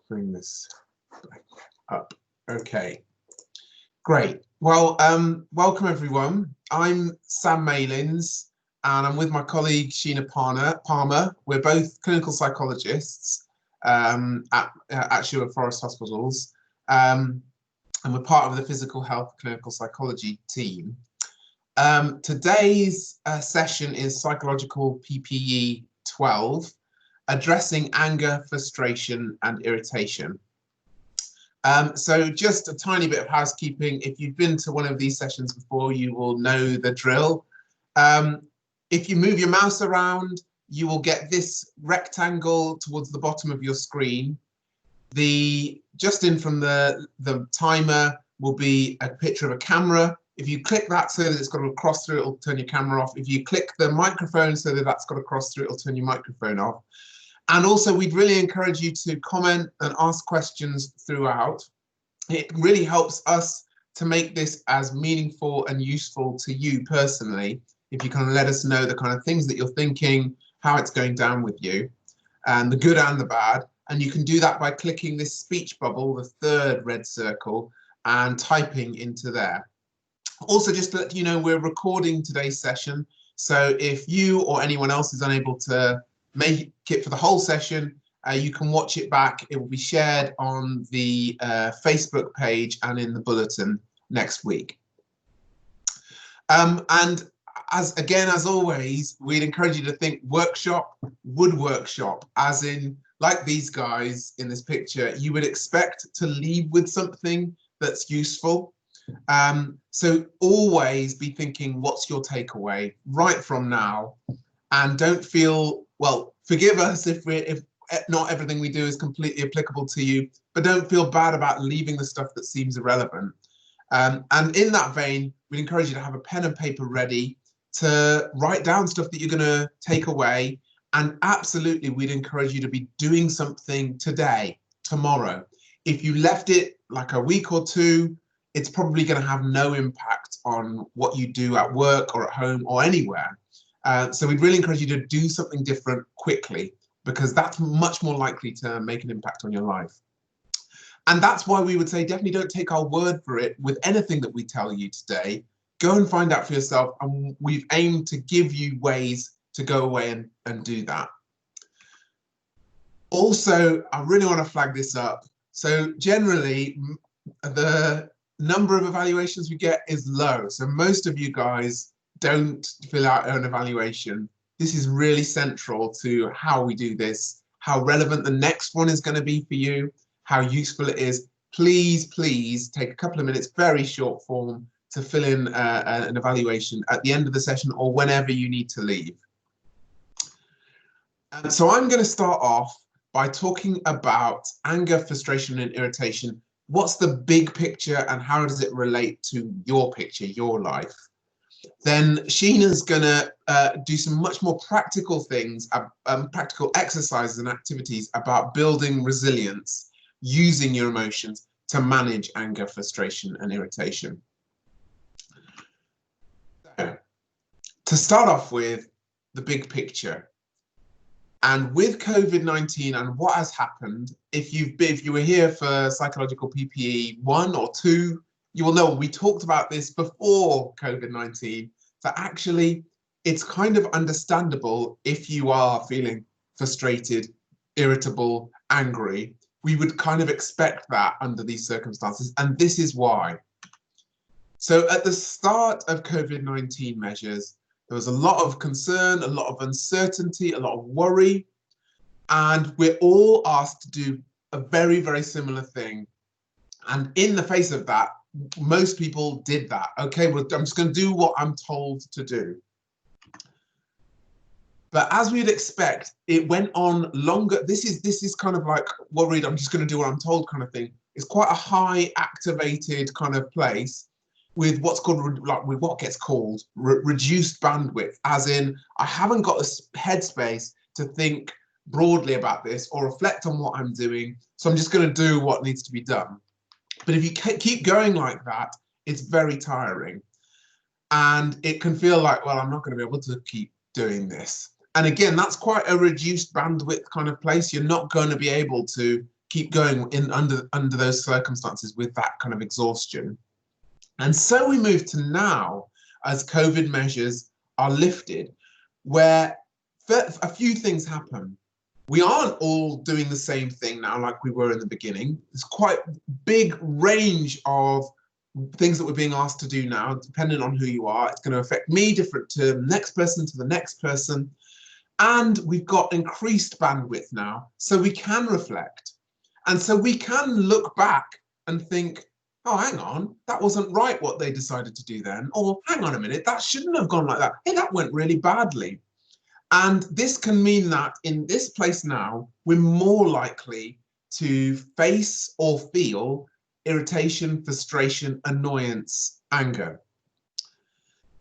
bring this back up. Okay, great. Well, welcome everyone. I'm Sam Malins, and I'm with my colleague Sheena Palmer. We're both clinical psychologists at Sherwood Forest Hospitals, and we're part of the physical health clinical psychology team. Today's session is psychological PPE-12, addressing anger, frustration, and irritation. So just a tiny bit of housekeeping. If you've been to one of these sessions before, you will know the drill. If you move your mouse around, you will get this rectangle towards the bottom of your screen. Just in from the timer will be a picture of a camera. If you click that so that it's got to cross through, it'll turn your camera off. If you click the microphone so that that's got to cross through, it'll turn your microphone off. And also, we'd really encourage you to comment and ask questions throughout. It really helps us to make this as meaningful and useful to you personally, if you kind of let us know the kind of things that you're thinking, how it's going down with you, and the good and the bad. And you can do that by clicking this speech bubble, the third red circle, and typing into there. Also, just to let you know, we're recording today's session. So if you or anyone else is unable to make it for the whole session, you can watch it back. It will be shared on the Facebook page and in the bulletin next week. And as always, we'd encourage you to think workshop, would workshop, as in, like these guys in this picture, you would expect to leave with something that's useful. So always be thinking, what's your takeaway right from now? And don't feel, well, forgive us if not everything we do is completely applicable to you, but don't feel bad about leaving the stuff that seems irrelevant. And in that vein, we'd encourage you to have a pen and paper ready to write down stuff that you're going to take away. And absolutely, we'd encourage you to be doing something today, tomorrow. If you left it like a week or two, it's probably going to have no impact on what you do at work or at home or anywhere. So we'd really encourage you to do something different quickly, because that's much more likely to make an impact on your life. And that's why we would say definitely don't take our word for it with anything that we tell you today. Go and find out for yourself, and we've aimed to give you ways to go away and do that. Also, I really want to flag this up. So generally, the number of evaluations we get is low. So most of you guys don't fill out an evaluation. This is really central to how we do this, how relevant the next one is going to be for you, how useful it is. Please, please take a couple of minutes, very short form, to fill in an evaluation at the end of the session or whenever you need to leave. So I'm going to start off by talking about anger, frustration, and irritation. What's the big picture and how does it relate to your picture, your life? Then Sheena's going to do some much more practical things, practical exercises and activities about building resilience, using your emotions to manage anger, frustration, and irritation. So, to start off with, the big picture. And with COVID-19 and what has happened, if you were here for psychological PPE 1 or 2, you will know we talked about this before COVID-19, that actually it's kind of understandable if you are feeling frustrated, irritable, angry. We would kind of expect that under these circumstances, and this is why. So at the start of COVID-19 measures, there was a lot of concern, a lot of uncertainty, a lot of worry, and we're all asked to do a very, very similar thing. And in the face of that, most people did that. Okay, well, I'm just going to do what I'm told to do. But as we'd expect, it went on longer. This is kind of like worried, I'm just going to do what I'm told kind of thing. It's quite a high activated kind of place with what's called, like with what gets called reduced bandwidth, as in I haven't got the headspace to think broadly about this or reflect on what I'm doing, so I'm just going to do what needs to be done. But if you keep going like that, it's very tiring, and it can feel like, well, I'm not going to be able to keep doing this. And again, that's quite a reduced bandwidth kind of place. You're not going to be able to keep going in under those circumstances with that kind of exhaustion. And so we move to now, as COVID measures are lifted, where a few things happen. We aren't all doing the same thing now like we were in the beginning. There's quite a big range of things that we're being asked to do now, depending on who you are. It's going to affect me different to the next person, to the next person. And we've got increased bandwidth now, so we can reflect. And so we can look back and think, oh, hang on, that wasn't right what they decided to do then. Or hang on a minute, that shouldn't have gone like that. Hey, that went really badly. And this can mean that in this place now, we're more likely to face or feel irritation, frustration, annoyance, anger.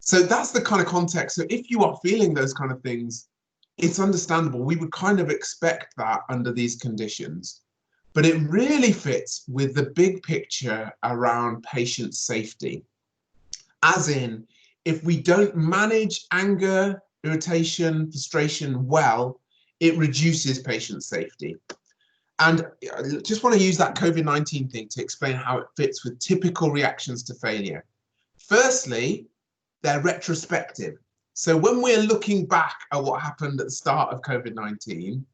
So that's the kind of context. So if you are feeling those kind of things, it's understandable. We would kind of expect that under these conditions. But it really fits with the big picture around patient safety. As in, if we don't manage anger, irritation, frustration well, it reduces patient safety. And I just want to use that COVID-19 thing to explain how it fits with typical reactions to failure. Firstly, they're retrospective. So when we're looking back at what happened at the start of COVID-19,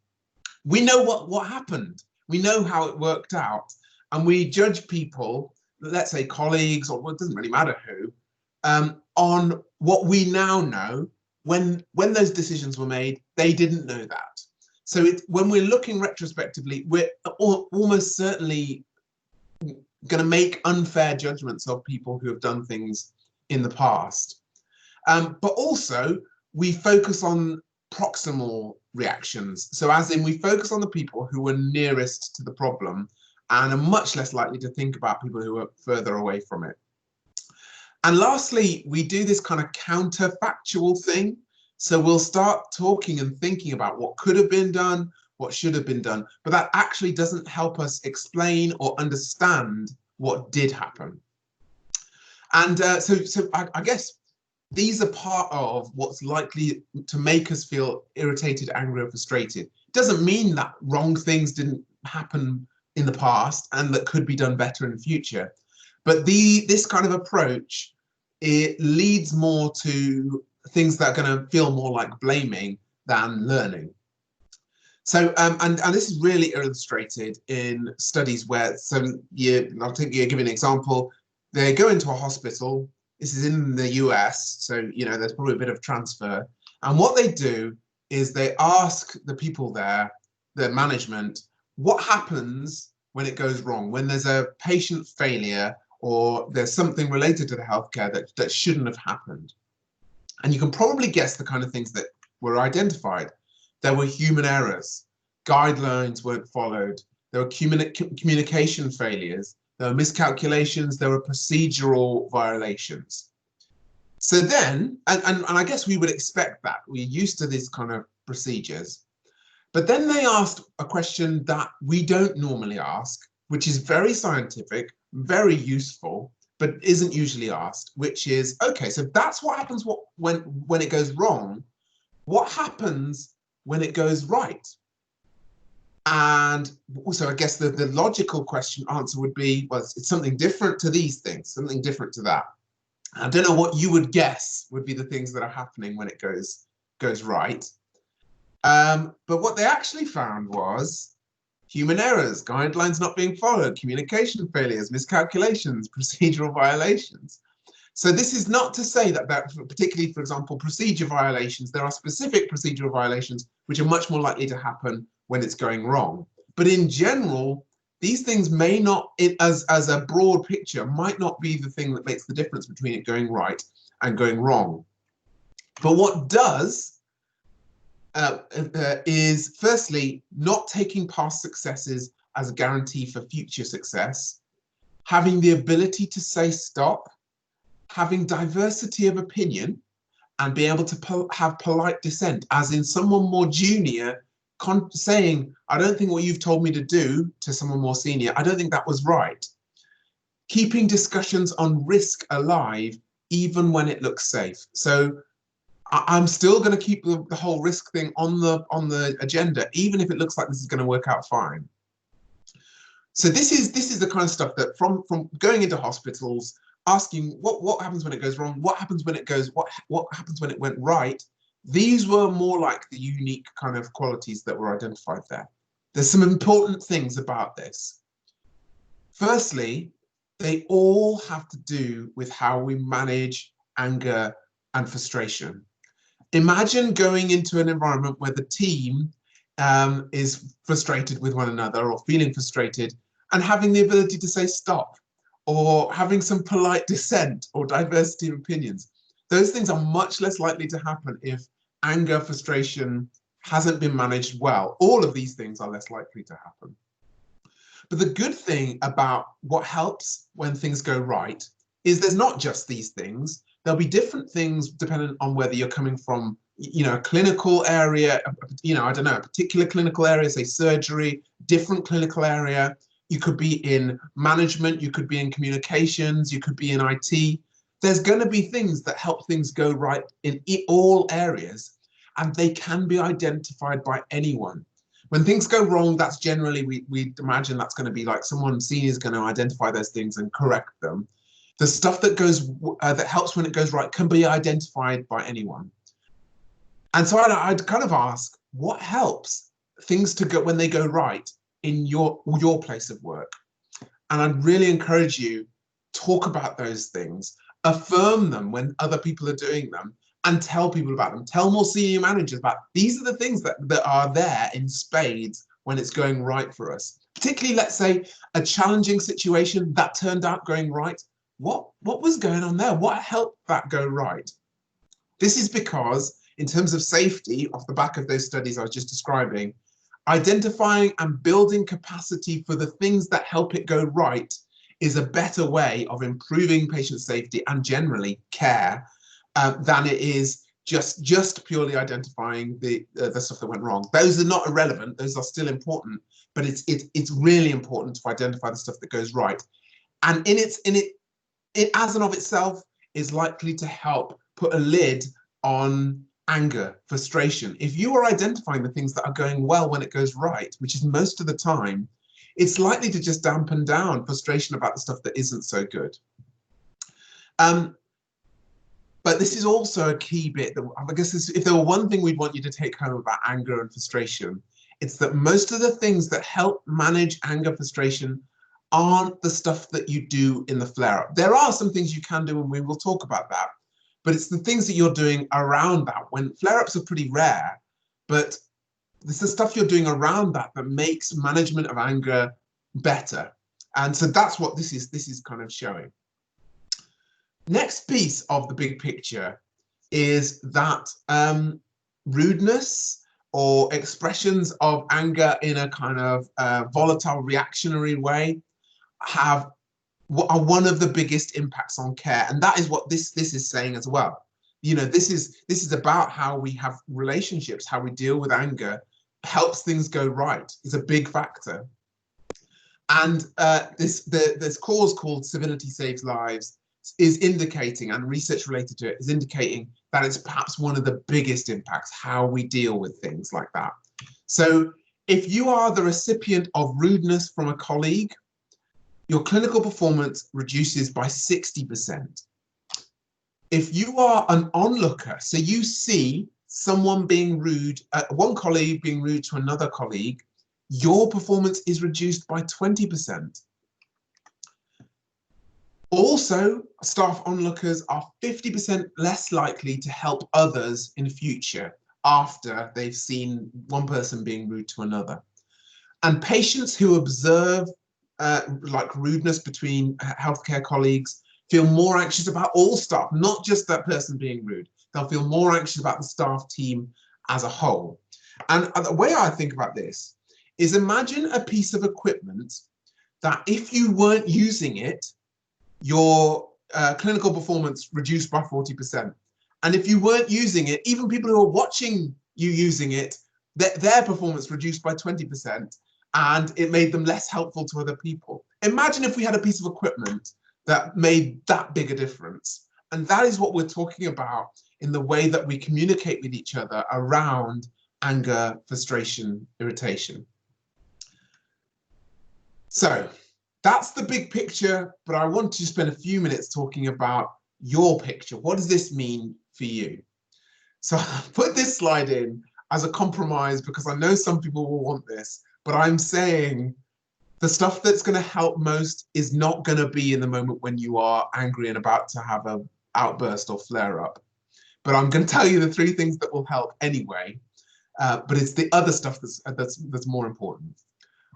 we know what happened. We know how it worked out. And we judge people, let's say colleagues, or it doesn't really matter who, on what we now know. When those decisions were made, they didn't know that. So when we're looking retrospectively, we're almost certainly going to make unfair judgments of people who have done things in the past. But also, we focus on proximal reactions. So as in, we focus on the people who were nearest to the problem and are much less likely to think about people who are further away from it. And lastly, we do this kind of counterfactual thing. So we'll start talking and thinking about what could have been done, what should have been done, but that actually doesn't help us explain or understand what did happen. And so I guess these are part of what's likely to make us feel irritated, angry, or frustrated. It doesn't mean that wrong things didn't happen in the past and that could be done better in the future. But this kind of approach, it leads more to things that are going to feel more like blaming than learning. So, and this is really illustrated in studies where, I'll give an example. They go into a hospital. This is in the US, so there's probably a bit of transfer. And what they do is they ask the people there, the management, what happens when it goes wrong, when there's a patient failure or there's something related to the healthcare that shouldn't have happened. And you can probably guess the kind of things that were identified. There were human errors, guidelines weren't followed, there were communication failures, there were miscalculations, there were procedural violations. So then, and I guess we would expect that, we're used to these kind of procedures. But then they asked a question that we don't normally ask, which is very scientific, very useful, but isn't usually asked, which is, okay, so that's what happens when it goes wrong. What happens when it goes right? And also, I guess the logical answer would be, well, it's something different to these things, something different to that. I don't know what you would guess would be the things that are happening when it goes right. But what they actually found was human errors, guidelines not being followed, communication failures, miscalculations, procedural violations. So this is not to say that particularly, for example, procedure violations, there are specific procedural violations which are much more likely to happen when it's going wrong. But in general, these things may not, as a broad picture, might not be the thing that makes the difference between it going right and going wrong. But what does is firstly, not taking past successes as a guarantee for future success, having the ability to say stop, having diversity of opinion, and be able to have polite dissent, as in someone more junior saying, I don't think what you've told me to do, to someone more senior, I don't think that was right. Keeping discussions on risk alive, even when it looks safe. So I'm still going to keep the whole risk thing on the agenda, even if it looks like this is going to work out fine. So this is the kind of stuff that from going into hospitals, asking what happens when it goes wrong, what happens when it goes, what happens when it went right. These were more like the unique kind of qualities that were identified there. There's some important things about this. Firstly, they all have to do with how we manage anger and frustration. Imagine going into an environment where the team is frustrated with one another or feeling frustrated and having the ability to say stop, or having some polite dissent or diversity of opinions. Those things are much less likely to happen if anger, frustration hasn't been managed well. All of these things are less likely to happen. But the good thing about what helps when things go right is there's not just these things. There'll be different things depending on whether you're coming from, a clinical area, I don't know, a particular clinical area, say surgery, different clinical area. You could be in management, you could be in communications, you could be in IT. There's going to be things that help things go right in all areas, and they can be identified by anyone. When things go wrong, that's generally, we imagine that's going to be like someone senior is going to identify those things and correct them. The stuff that that helps when it goes right can be identified by anyone. And so I'd kind of ask, what helps things to go when they go right in your place of work? And I'd really encourage you, talk about those things, affirm them when other people are doing them, and tell people about them. Tell more senior managers about these are the things that are there in spades when it's going right for us. Particularly, let's say, a challenging situation that turned out going right. What was going on there? What helped that go right? This is because, in terms of safety, off the back of those studies I was just describing, identifying and building capacity for the things that help it go right is a better way of improving patient safety and generally care than it is just purely identifying the stuff that went wrong. Those are not irrelevant; those are still important. But it's really important to identify the stuff that goes right, and it as and of itself is likely to help put a lid on anger, frustration. If you are identifying the things that are going well when it goes right, which is most of the time, it's likely to just dampen down frustration about the stuff that isn't so good. But this is also a key bit that I guess if there were one thing we'd want you to take home about anger and frustration, it's that most of the things that help manage anger, frustration aren't the stuff that you do in the flare-up. There are some things you can do, and we will talk about that, but it's the things that you're doing around that. When flare-ups are pretty rare, but it's the stuff you're doing around that that makes management of anger better. And so that's what this is kind of showing. Next piece of the big picture is that rudeness or expressions of anger in a kind of volatile reactionary way are one of the biggest impacts on care, and that is what this is saying as well. This is about how we have relationships, how we deal with anger helps things go right is a big factor. And this cause called Civility Saves Lives is indicating, and research related to it is indicating, that it's perhaps one of the biggest impacts, how we deal with things like that. So if you are the recipient of rudeness from a colleague, your clinical performance reduces by 60%. If you are an onlooker, so you see someone being rude, one colleague being rude to another colleague, your performance is reduced by 20%. Also, staff onlookers are 50% less likely to help others in future after they've seen one person being rude to another. And patients who observe like rudeness between healthcare colleagues feel more anxious about all staff, not just that person being rude. They'll feel more anxious about the staff team as a whole. And the way I think about this is, imagine a piece of equipment that if you weren't using it, your clinical performance reduced by 40%. And if you weren't using it, even people who are watching you using it, their performance reduced by 20%, and it made them less helpful to other people. Imagine if we had a piece of equipment that made that big a difference. And that is what we're talking about in the way that we communicate with each other around anger, frustration, irritation. So that's the big picture, but I want to spend a few minutes talking about your picture. What does this mean for you? So I put this slide in as a compromise because I know some people will want this, but I'm saying the stuff that's going to help most is not going to be in the moment when you are angry and about to have an outburst or flare up. But I'm going to tell you the 3 things that will help anyway. But it's the other stuff that's more important.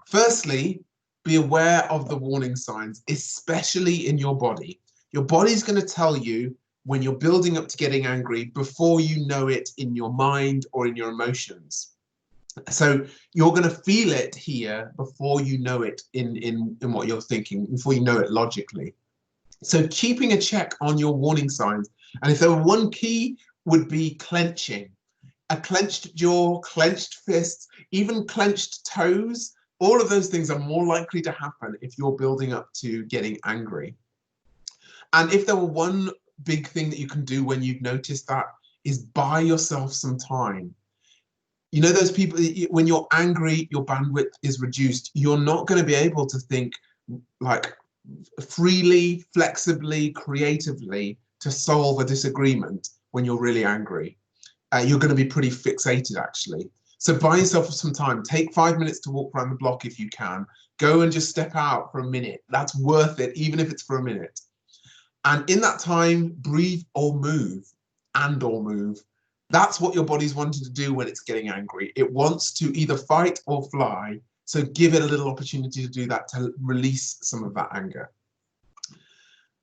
Firstly, be aware of the warning signs, especially in your body. Your body's going to tell you when you're building up to getting angry before you know it in your mind or in your emotions. So you're going to feel it here before you know it in what you're thinking, before you know it logically. So keeping a check on your warning signs. And if there were one key, would be clenching. A clenched jaw, clenched fists, even clenched toes, all of those things are more likely to happen if you're building up to getting angry. And if there were one big thing that you can do when you've noticed that, is buy yourself some time. You know, those people, when you're angry, your bandwidth is reduced. You're not going to be able to think like freely, flexibly, creatively to solve a disagreement when you're really angry. You're going to be pretty fixated, actually. So buy yourself some time. Take 5 minutes to walk around the block if you can. Go and just step out for a minute. That's worth it, even if it's for a minute. And in that time, breathe or move, or move. That's what your body's wanting to do when it's getting angry. It wants to either fight or fly. So give it a little opportunity to do that, to release some of that anger.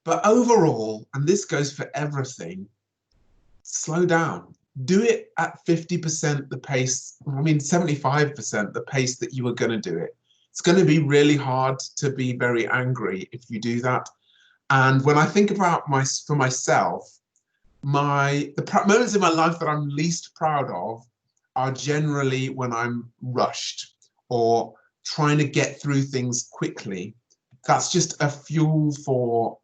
But overall, and this goes for everything, slow down. Do it at 50% the pace, 75% the pace that you were going to do it. It's going to be really hard to be very angry if you do that. And when I think about for myself, the moments in my life that I'm least proud of are generally when I'm rushed or trying to get through things quickly. That's just a fuel for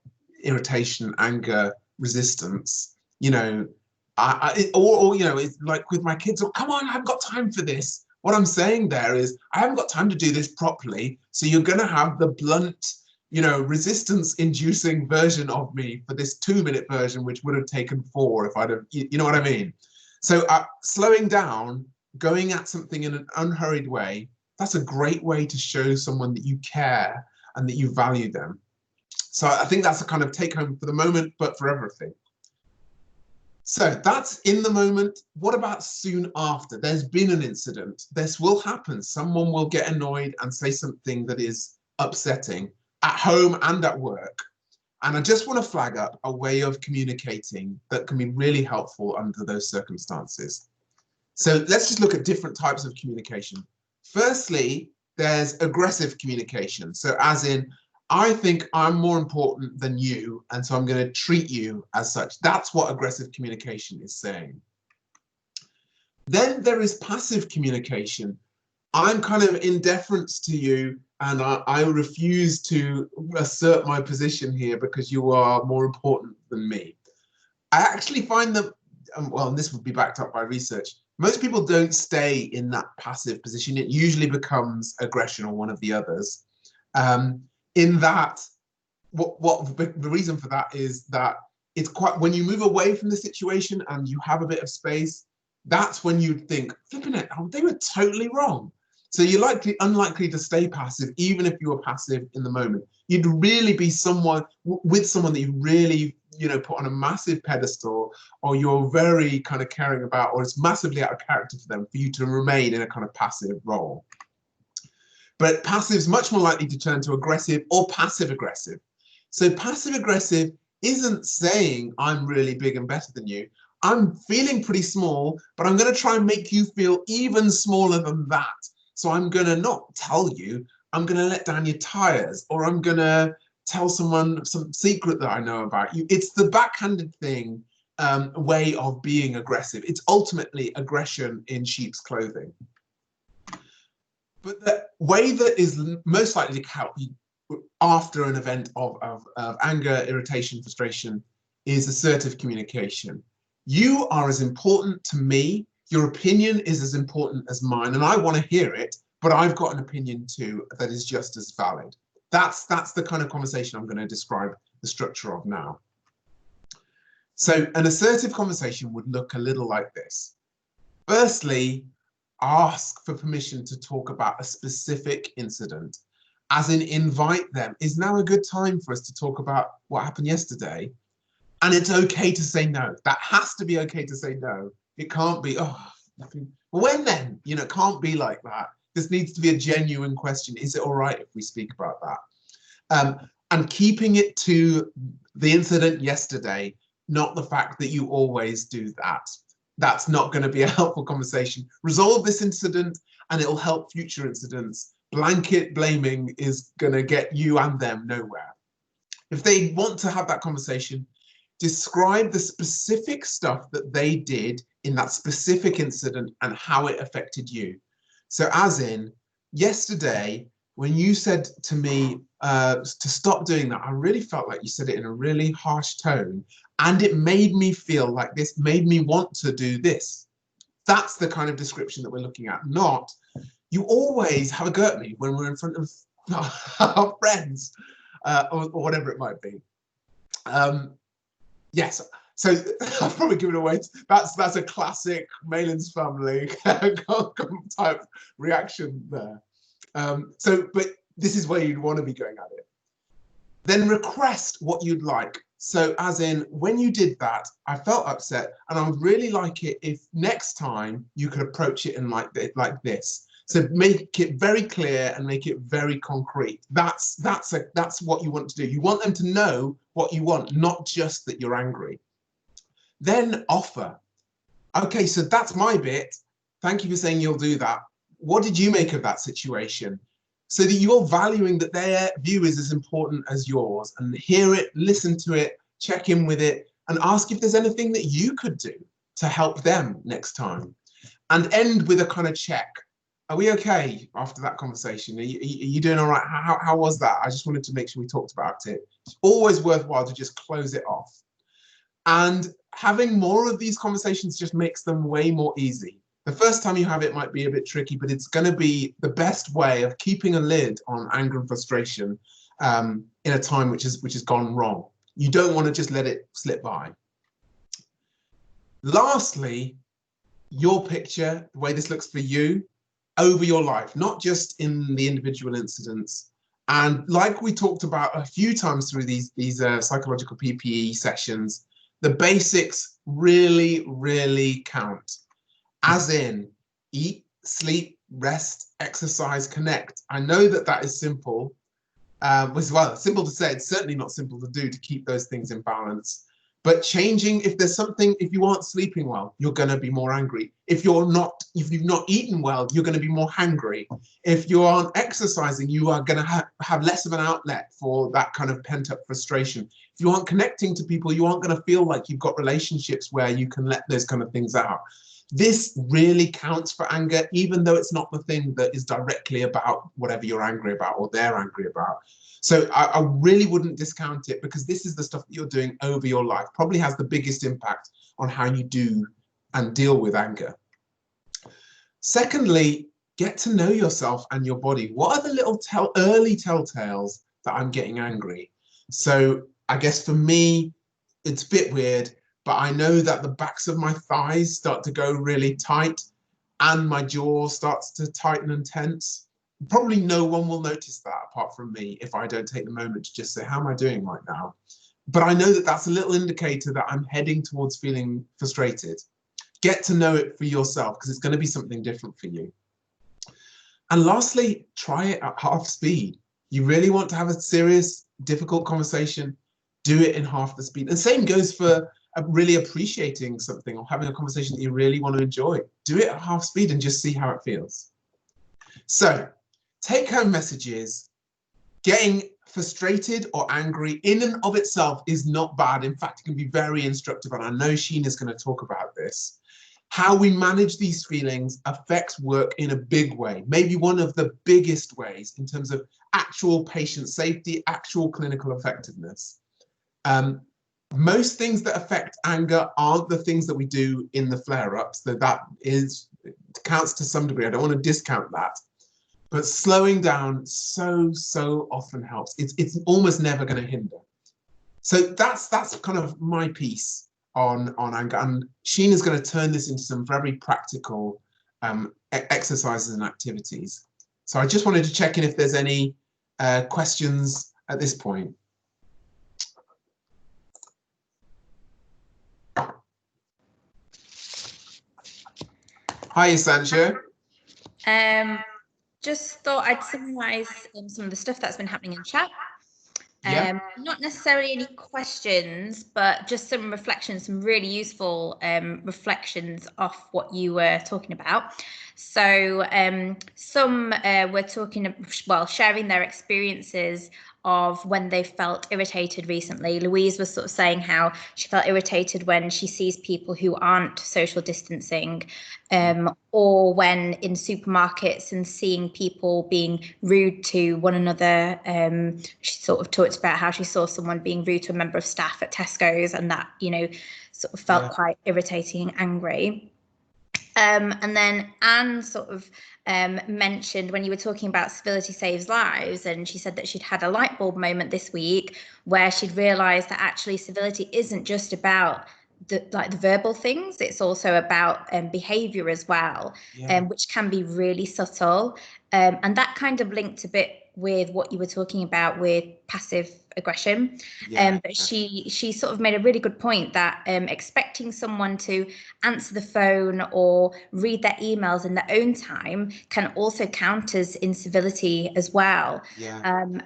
irritation, anger, resistance. You know, or you know, it's like with my kids. Oh, come on, I haven't got time for this. What I'm saying there is, I haven't got time to do this properly. So you're going to have the blunt, you know, resistance-inducing version of me for this 2-minute version, which would have taken 4 if I'd have, you know what I mean? So slowing down, going at something in an unhurried way, that's a great way to show someone that you care and that you value them. So I think that's a kind of take home for the moment, but for everything. So that's in the moment. What about soon after? There's been an incident. This will happen. Someone will get annoyed and say something that is upsetting at home and at work. And I just want to flag up a way of communicating that can be really helpful under those circumstances. So let's just look at different types of communication. Firstly, there's aggressive communication. So as in, I think I'm more important than you, and so I'm going to treat you as such. That's what aggressive communication is saying. Then there is passive communication. I'm kind of in deference to you, and I refuse to assert my position here because you are more important than me. I actually find that, well, and this would be backed up by research, most people don't stay in that passive position. It usually becomes aggression or one of the others. In that, what the reason for that is that it's quite, when you move away from the situation and you have a bit of space, that's when you'd think, flipping it, oh, they were totally wrong. So you're unlikely to stay passive, even if you were passive in the moment. You'd really be with someone that you really, you know, put on a massive pedestal, or you're very kind of caring about, or it's massively out of character for them, for you to remain in a kind of passive role. But passive is much more likely to turn to aggressive or passive aggressive. So passive aggressive isn't saying I'm really big and better than you. I'm feeling pretty small, but I'm going to try and make you feel even smaller than that. So I'm going to not tell you, I'm going to let down your tires, or I'm going to tell someone some secret that I know about you. It's the backhanded thing, way of being aggressive. It's ultimately aggression in sheep's clothing. But the way that is most likely to help you after an event of anger, irritation, frustration is assertive communication. You are as important to me. Your opinion is as important as mine, and I want to hear it, but I've got an opinion too that is just as valid. That's the kind of conversation I'm going to describe the structure of now. So an assertive conversation would look a little like this. Firstly, ask for permission to talk about a specific incident, as in invite them. Is now a good time for us to talk about what happened yesterday? And it's okay to say no. That has to be okay to say no. It can't be, oh, when then? You know, it can't be like that. This needs to be a genuine question. Is it all right if we speak about that? And keeping it to the incident yesterday, not the fact that you always do that. That's not going to be a helpful conversation. Resolve this incident and it'll help future incidents. Blanket blaming is going to get you and them nowhere. If they want to have that conversation, describe the specific stuff that they did in that specific incident and how it affected you. So as in, yesterday, when you said to me to stop doing that, I really felt like you said it in a really harsh tone, and it made me feel like this, made me want to do this. That's the kind of description that we're looking at, not you always have a go at me when we're in front of our friends or whatever it might be. Yes, so I've probably given away. That's a classic Malin's family type reaction there. But this is where you'd want to be going at it. Then request what you'd like. So as in, when you did that, I felt upset, and I would really like it if next time you could approach it in like this. So make it very clear and make it very concrete. That's what you want to do. You want them to know what you want, not just that you're angry. Then offer. Okay, so that's my bit. Thank you for saying you'll do that. What did you make of that situation? So that you're valuing that their view is as important as yours, and hear it, listen to it, check in with it, and ask if there's anything that you could do to help them next time. And end with a kind of check. Are we okay after that conversation? Are you doing all right? How was that? I just wanted to make sure we talked about it. It's always worthwhile to just close it off. And having more of these conversations just makes them way more easy. The first time you have it might be a bit tricky, but it's going to be the best way of keeping a lid on anger and frustration in a time which has gone wrong. You don't want to just let it slip by. Lastly, your picture, the way this looks for you, over your life, not just in the individual incidents. And like we talked about a few times through these psychological PPE sessions, the basics really, really count. As in, eat, sleep, rest, exercise, connect. I know that is simple. Well, simple to say, it's certainly not simple to do, to keep those things in balance. But changing, if there's something, if you aren't sleeping well, you're going to be more angry. If you've not eaten well, you're going to be more hangry. If you aren't exercising, you are going to have less of an outlet for that kind of pent-up frustration. If you aren't connecting to people, you aren't going to feel like you've got relationships where you can let those kind of things out. This really counts for anger, even though it's not the thing that is directly about whatever you're angry about or they're angry about. So I really wouldn't discount it, because this is the stuff that you're doing over your life, probably has the biggest impact on how you do and deal with anger. Secondly, get to know yourself and your body. What are the little early telltales that I'm getting angry? So I guess for me, it's a bit weird, but I know that the backs of my thighs start to go really tight and my jaw starts to tighten and tense. Probably no one will notice that apart from me if I don't take the moment to just say, how am I doing right now? But I know that that's a little indicator that I'm heading towards feeling frustrated. Get to know it for yourself, because it's going to be something different for you. And lastly, try it at half speed. You really want to have a serious, difficult conversation, do it in half the speed. And same goes for really appreciating something or having a conversation that you really want to enjoy. Do it at half speed and just see how it feels. So, take-home messages: getting frustrated or angry in and of itself is not bad. In fact, it can be very instructive, and I know Sheena's going to talk about this. How we manage these feelings affects work in a big way, maybe one of the biggest ways in terms of actual patient safety, actual clinical effectiveness. Most things that affect anger aren't the things that we do in the flare-ups, though that counts to some degree. I don't want to discount that. but slowing down so often helps. It's almost never going to hinder. So that's kind of my piece on anger, and Sheena's going to turn this into some very practical exercises and activities. So I just wanted to check in if there's any questions at this point. Hi, Sancho. Just thought I'd summarise some of the stuff that's been happening in chat. Yeah. Not necessarily any questions, but just some reflections, some really useful reflections off what you were talking about. So some were talking, well, sharing their experiences of when they felt irritated recently. Louise was sort of saying how she felt irritated when she sees people who aren't social distancing, or when in supermarkets and seeing people being rude to one another. She sort of talked about how she saw someone being rude to a member of staff at Tesco's, and that, you know, sort of felt quite irritating and angry. And then Anne sort of mentioned when you were talking about civility saves lives, and she said that she'd had a light bulb moment this week where she'd realised that actually civility isn't just about the verbal things, it's also about behaviour as well, which can be really subtle, and that kind of linked a bit with what you were talking about with passive aggression. But she sort of made a really good point that expecting someone to answer the phone or read their emails in their own time can also count as incivility as well.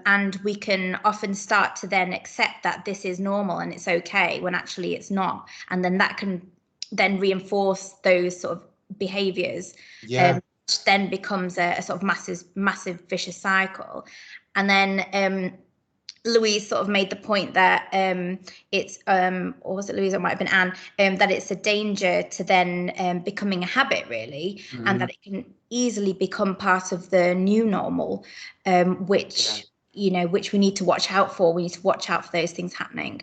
And we can often start to then accept that this is normal and it's okay when actually it's not, and then that can then reinforce those sort of behaviours, which then becomes a sort of massive vicious cycle. And then Louise sort of made the point that it's, or was it Louise, or it might have been Anne, that it's a danger to then becoming a habit, really, and that it can easily become part of the new normal, which you know, which we need to watch out for. We need to watch out for those things happening.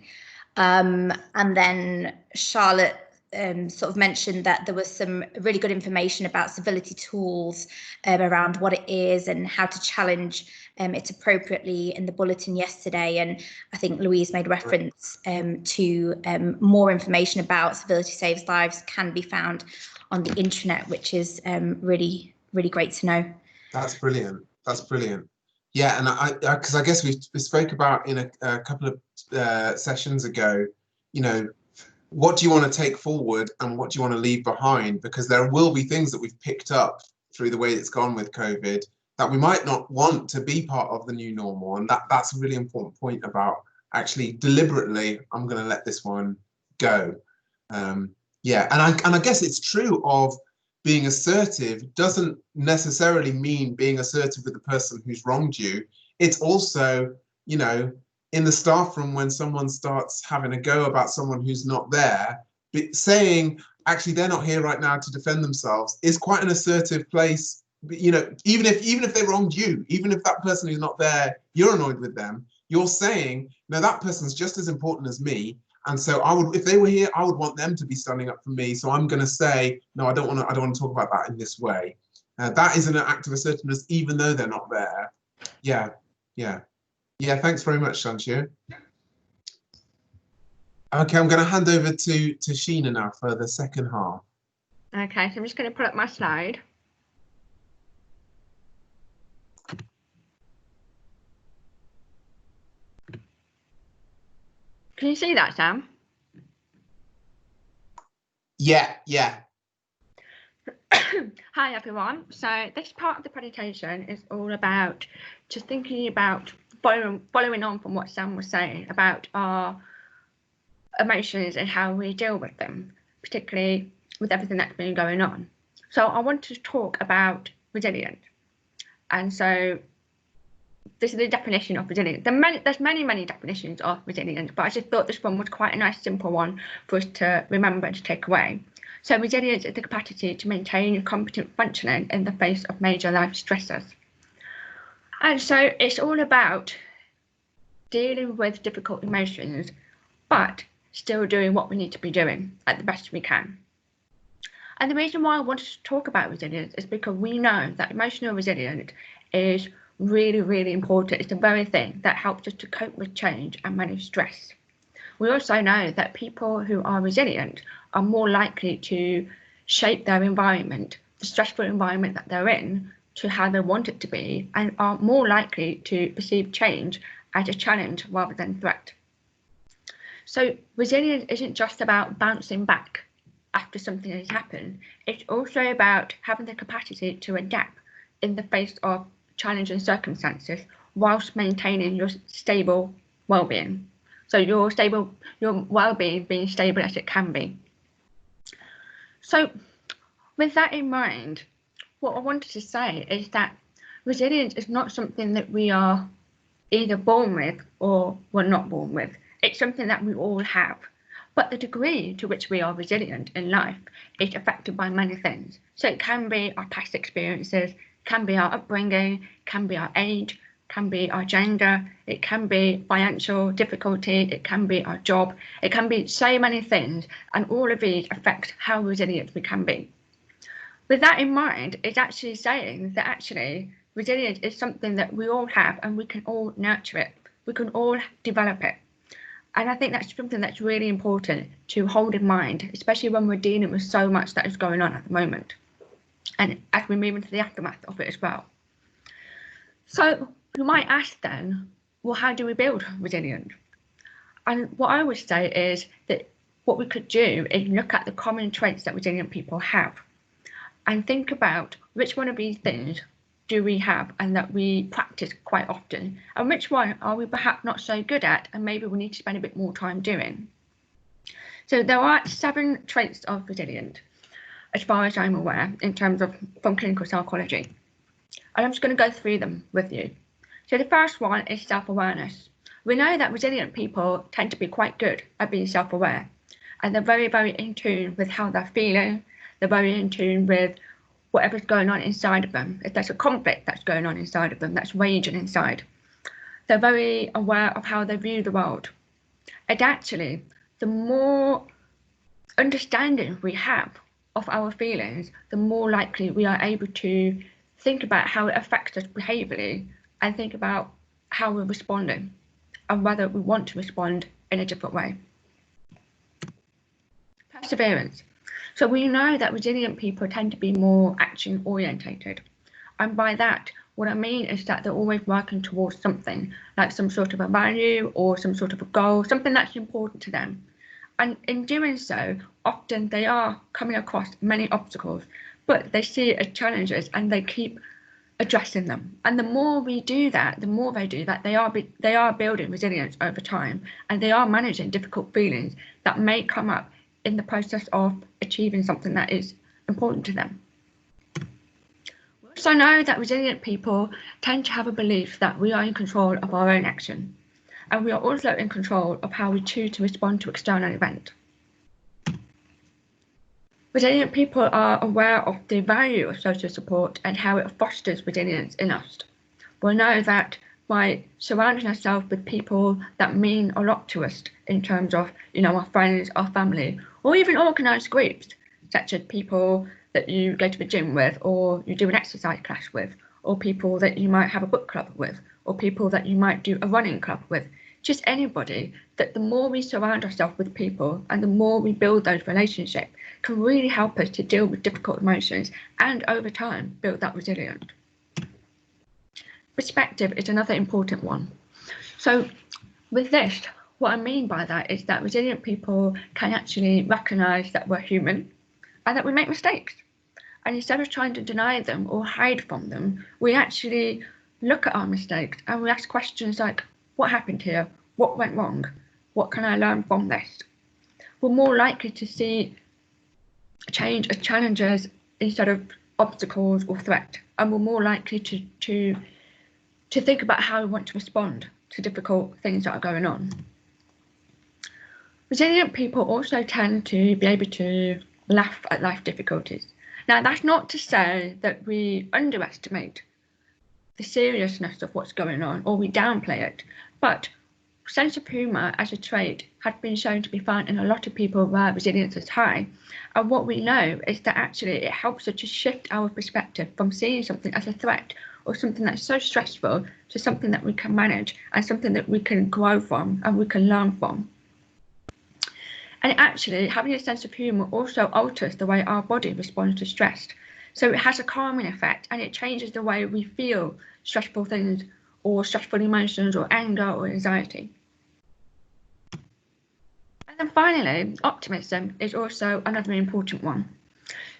And then Charlotte sort of mentioned that there was some really good information about civility tools around what it is and how to challenge it appropriately in the bulletin yesterday. And I think Louise made reference to more information about civility saves lives can be found on the intranet, which is really great to know. That's brilliant. That's brilliant. Yeah, and because I guess we spoke about in a couple of sessions ago, you know, what do you want to take forward and what do you want to leave behind? Because there will be things that we've picked up through the way it's gone with COVID that we might not want to be part of the new normal. And that's a really important point about actually deliberately, I'm going to let this one go. Yeah, and I guess it's true of being assertive doesn't necessarily mean being assertive with the person who's wronged you. It's also, you know, in the staff room when someone starts having a go about someone who's not there, saying actually they're not here right now to defend themselves is quite an assertive place. You know, even if they wronged you, even if that person who's not there, you're annoyed with them, you're saying, no, that person's just as important as me. And so I would, if they were here, I would want them to be standing up for me. So I'm going to say, no, I don't want to talk about that in this way. That is an act of assertiveness, even though they're not there. Yeah. Thanks very much, Shanshir. Okay, I'm going to hand over to Sheena now for the second half. Okay, so I'm just going to put up my slide. Can you see that, Sam? Yeah. Hi everyone. So this part of the presentation is all about just thinking about following on from what Sam was saying about our emotions and how we deal with them, particularly with everything that's been going on. So I want to talk about resilience. And so this is the definition of resilience. There's many definitions of resilience, but I just thought this one was quite a nice simple one for us to remember and to take away. So resilience is the capacity to maintain competent functioning in the face of major life stressors. And so it's all about dealing with difficult emotions, but still doing what we need to be doing at the best we can. And the reason why I wanted to talk about resilience is because we know that emotional resilience is really, really important. It's the very thing that helps us to cope with change and manage stress. We also know that people who are resilient are more likely to shape their environment, the stressful environment that they're in, to how they want it to be, and are more likely to perceive change as a challenge rather than threat. So resilience isn't just about bouncing back after something has happened. It's also about having the capacity to adapt in the face of challenging circumstances whilst maintaining your stable well-being. So your well-being being stable as it can be. So with that in mind, what I wanted to say is that resilience is not something that we are either born with or we're not born with. It's something that we all have. But the degree to which we are resilient in life is affected by many things. So it can be our past experiences, can be our upbringing, can be our age, can be our gender, it can be financial difficulty, it can be our job, it can be so many things, and all of these affect how resilient we can be. With that in mind, it's actually saying that actually resilience is something that we all have and we can all nurture it, we can all develop it. And I think that's something that's really important to hold in mind, especially when we're dealing with so much that is going on at the moment, and as we move into the aftermath of it as well. So you might ask then, well, how do we build resilience? And what I would say is that what we could do is look at the common traits that resilient people have and think about which one of these things do we have and that we practice quite often, and which one are we perhaps not so good at and maybe we need to spend a bit more time doing. So there are 7 traits of resilience as far as I'm aware in terms of from clinical psychology, and I'm just going to go through them with you. So the first one is self-awareness. We know that resilient people tend to be quite good at being self-aware, and they're very, very in tune with how they're feeling. They're very in tune with whatever's going on inside of them. If there's a conflict that's going on inside of them, that's raging inside, they're very aware of how they view the world. And actually, the more understanding we have of our feelings, the more likely we are able to think about how it affects us behaviourally and think about how we're responding and whether we want to respond in a different way. Perseverance. So we know that resilient people tend to be more action orientated. And by that, what I mean is that they're always working towards something, like some sort of a value or some sort of a goal, something that's important to them. And in doing so, often they are coming across many obstacles, but they see it as challenges and they keep addressing them. And the more we do that, the more they do that, they are building resilience over time, and they are managing difficult feelings that may come up in the process of achieving something that is important to them. We also know that resilient people tend to have a belief that we are in control of our own action, and we are also in control of how we choose to respond to external events. Resilient people are aware of the value of social support and how it fosters resilience in us. We know that by surrounding ourselves with people that mean a lot to us in terms of, our friends, our family, or even organised groups, such as people that you go to the gym with, or you do an exercise class with, or people that you might have a book club with, or people that you might do a running club with, just anybody, that the more we surround ourselves with people and the more we build those relationships can really help us to deal with difficult emotions and over time build that resilience. Perspective is another important one. So with this, what I mean by that is that resilient people can actually recognise that we're human and that we make mistakes. And instead of trying to deny them or hide from them, we actually look at our mistakes and we ask questions like, what happened here? What went wrong? What can I learn from this? We're more likely to see change as challenges instead of obstacles or threat, and we're more likely to think about how we want to respond to difficult things that are going on. Resilient people also tend to be able to laugh at life difficulties. Now, that's not to say that we underestimate the seriousness of what's going on or we downplay it, but sense of humour as a trait has been shown to be found in a lot of people where resilience is high. And what we know is that actually it helps us to shift our perspective from seeing something as a threat or something that's so stressful to something that we can manage and something that we can grow from and we can learn from. And actually, having a sense of humour also alters the way our body responds to stress. So it has a calming effect, and it changes the way we feel stressful things or stressful emotions or anger or anxiety. And then finally, optimism is also another important one.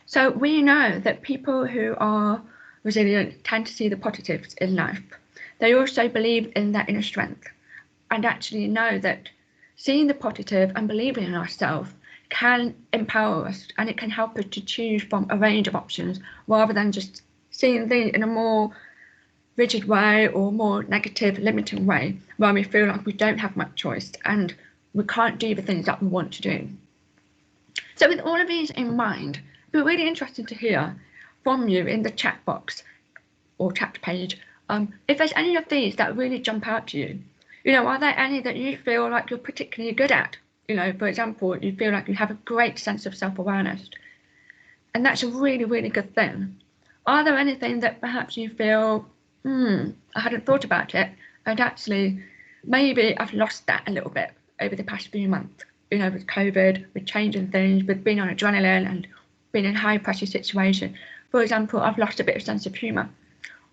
So we know that people who are resilient tend to see the positives in life. They also believe in their inner strength and actually know that seeing the positive and believing in ourselves can empower us, and it can help us to choose from a range of options rather than just seeing things in a more rigid way or more negative, limiting way, where we feel like we don't have much choice and we can't do the things that we want to do. So with all of these in mind, it'd be really interesting to hear from you in the chat box or chat page if there's any of these that really jump out to you. You know, are there any that you feel like you're particularly good at? You know, for example, you feel like you have a great sense of self-awareness, and that's a really, really good thing. Are there anything that perhaps you feel, I hadn't thought about it, and actually maybe I've lost that a little bit over the past few months, you know, with COVID, with changing things, with being on adrenaline and being in a high pressure situation. For example, I've lost a bit of sense of humour,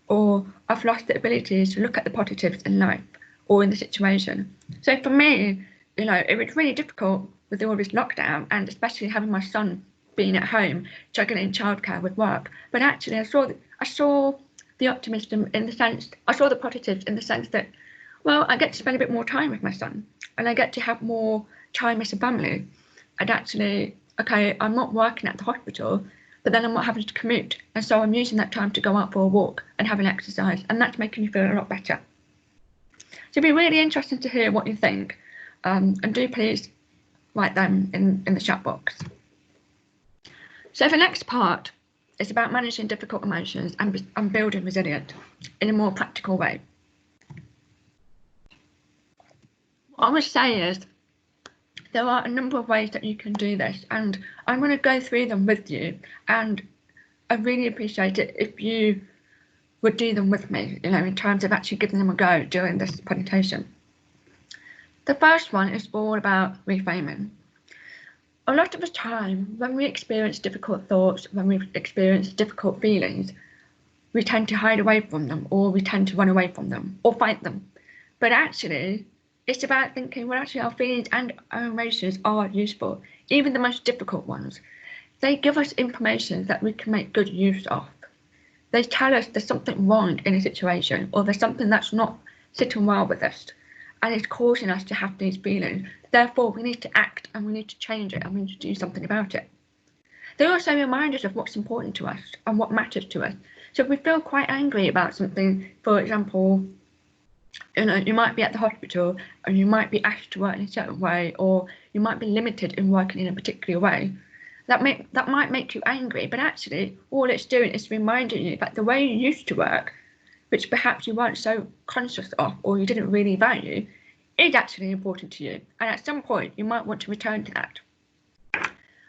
or I've lost the ability to look at the positives in life or in the situation. So for me, you know, it was really difficult with all this lockdown, and especially having my son being at home, juggling childcare with work. But actually, I saw the optimism in the sense, I saw the positives in the sense that, well, I get to spend a bit more time with my son, and I get to have more time as a family. And actually, okay, I'm not working at the hospital, but then I'm not having to commute, and so I'm using that time to go out for a walk and have an exercise, and that's making me feel a lot better. So it'd be really interesting to hear what you think, and do please write them in the chat box. So the next part is about managing difficult emotions and building resilience in a more practical way. What I would say is there are a number of ways that you can do this, and I'm going to go through them with you, and I really appreciate it if you would do them with me, you know, in terms of actually giving them a go during this presentation. The first one is all about reframing. A lot of the time, when we experience difficult thoughts, when we experience difficult feelings, we tend to hide away from them, or we tend to run away from them, or fight them. But actually, it's about thinking, well, actually, our feelings and our emotions are useful, even the most difficult ones. They give us information that we can make good use of. They tell us there's something wrong in a situation, or there's something that's not sitting well with us, and it's causing us to have these feelings. Therefore, we need to act, and we need to change it, and we need to do something about it. They also remind us of what's important to us and what matters to us. So if we feel quite angry about something, for example, you know, you might be at the hospital and you might be asked to work in a certain way, or you might be limited in working in a particular way. That might make you angry, but actually all it's doing is reminding you that the way you used to work, which perhaps you weren't so conscious of or you didn't really value, is actually important to you. And at some point you might want to return to that.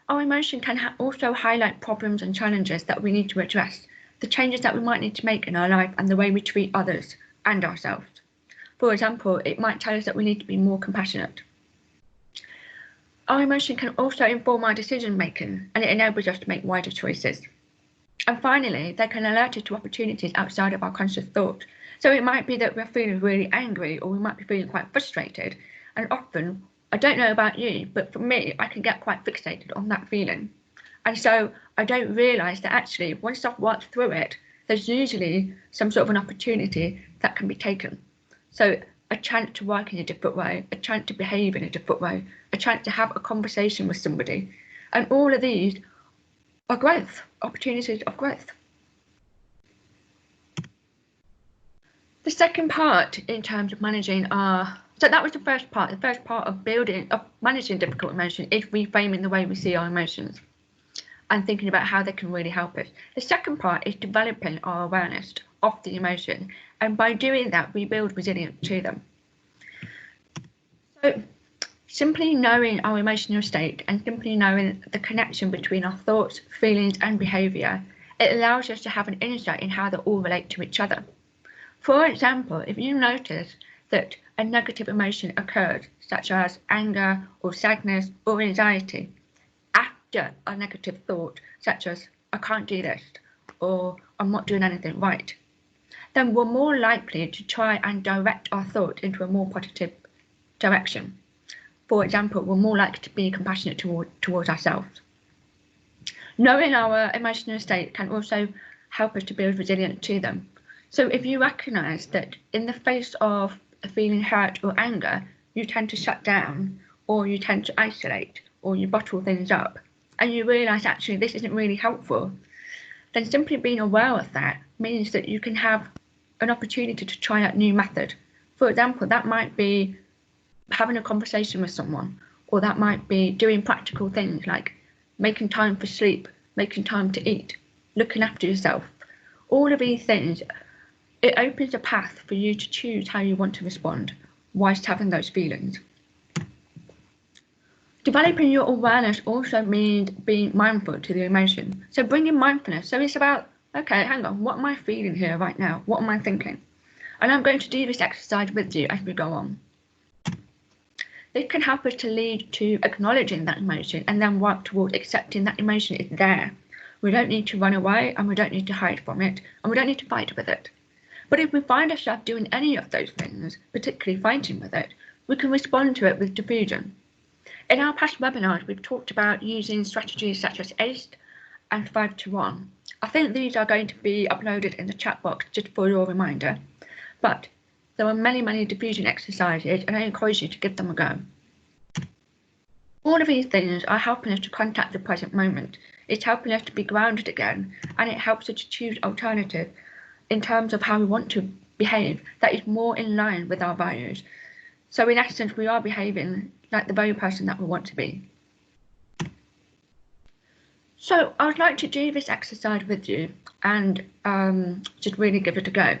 Our emotion can also highlight problems and challenges that we need to address, the changes that we might need to make in our life and the way we treat others and ourselves. For example, it might tell us that we need to be more compassionate. Our emotion can also inform our decision making, and it enables us to make wider choices. And finally, they can alert us to opportunities outside of our conscious thought. So it might be that we're feeling really angry, or we might be feeling quite frustrated. And often, I don't know about you, but for me, I can get quite fixated on that feeling. And so I don't realise that actually, once I've worked through it, there's usually some sort of an opportunity that can be taken. So a chance to work in a different way, a chance to behave in a different way, a chance to have a conversation with somebody. And all of these are growth, opportunities of growth. The second part in terms of managing so that was the first part. The first part of managing difficult emotions is reframing the way we see our emotions and thinking about how they can really help us. The second part is developing our awareness of the emotion, and by doing that we build resilience to them. So simply knowing our emotional state and simply knowing the connection between our thoughts, feelings and behaviour It allows us to have an insight in how they all relate to each other. For example, if you notice that a negative emotion occurs, such as anger or sadness or anxiety, after a negative thought, such as I can't do this or I'm not doing anything right, then we're more likely to try and direct our thought into a more positive direction. For example, we're more likely to be compassionate towards ourselves. Knowing our emotional state can also help us to build resilience to them. So if you recognise that in the face of feeling hurt or anger, you tend to shut down, or you tend to isolate, or you bottle things up, and you realise actually this isn't really helpful, then simply being aware of that means that you can have an opportunity to try out new methods. For example, that might be having a conversation with someone, or that might be doing practical things like making time for sleep, making time to eat, looking after yourself. All of these things, it opens a path for you to choose how you want to respond whilst having those feelings. Developing your awareness also means being mindful to the emotion. So bringing mindfulness. So it's about, okay, hang on, what am I feeling here right now? What am I thinking? And I'm going to do this exercise with you as we go on. It can help us to lead to acknowledging that emotion and then work towards accepting that emotion is there. We don't need to run away, and we don't need to hide from it, and we don't need to fight with it. But if we find ourselves doing any of those things, particularly fighting with it, we can respond to it with diffusion. In our past webinars, we've talked about using strategies such as ACE and 5 to 1. I think these are going to be uploaded in the chat box just for your reminder. But there are many, many diffusion exercises, and I encourage you to give them a go. All of these things are helping us to contact the present moment. It's helping us to be grounded again, and it helps us to choose alternatives in terms of how we want to behave that is more in line with our values. So in essence, we are behaving like the very person that we want to be. So I would like to do this exercise with you and just really give it a go.